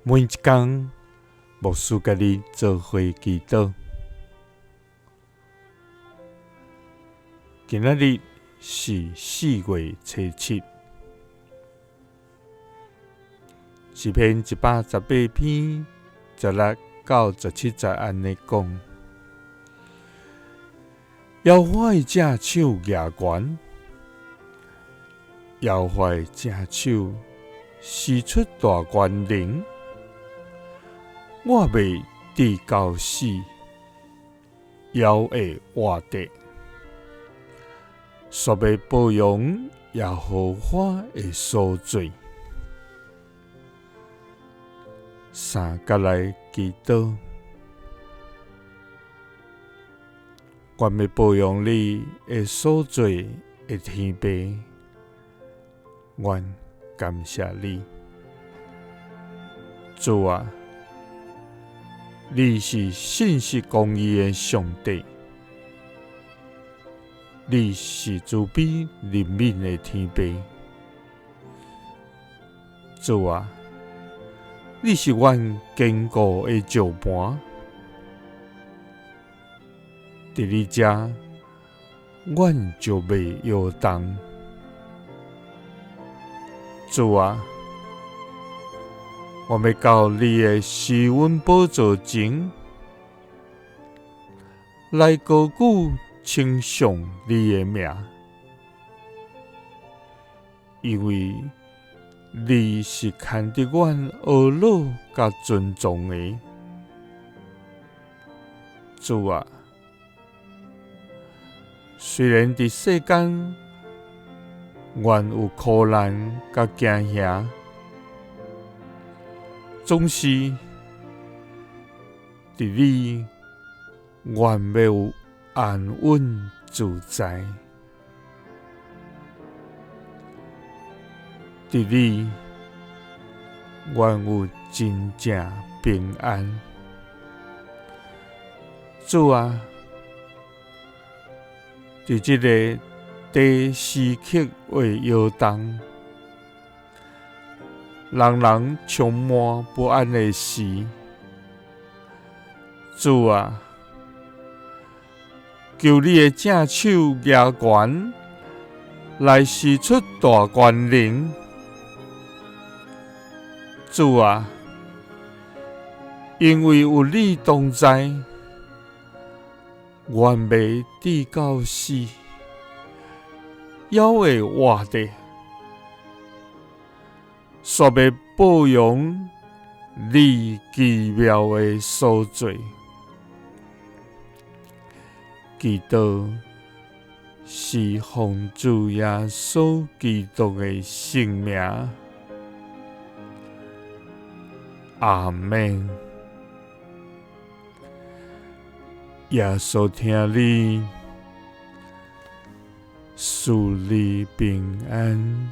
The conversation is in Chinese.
每一天，牧师甲你做伙祈祷。今仔日是4月初7，诗篇118篇16到17节安尼讲：耶和华的正手举悬，耶和华的正手施出大权能，我未至到死，犹会活着。煞要保养耶和华的所做。三甲来祈祷，愿要保养你的所做的天父，愿感谢你，主啊！你是信实公义的上帝，你是慈悲怜悯的天父，主啊！你是阮坚固的石盘，伫你遮，阮就袂摇动。主啊！我要到你的施恩宝座前来高举称颂你的名，因为你是看得阮懊恼甲尊重的。主啊！虽然伫世间阮有苦难甲惊吓，总是伫你，愿要有安稳自在；伫你，愿有真正平安。主啊！伫这个地时刻会摇动，人充满不安的时，主啊！求你的正手举悬，来施出大权能。主啊！因为有你同在，愿袂至到死，犹会活着。煞要保养你奇妙的所做。祈祷是奉主耶稣基督的圣名，阿们。耶稣听你，赐你平安。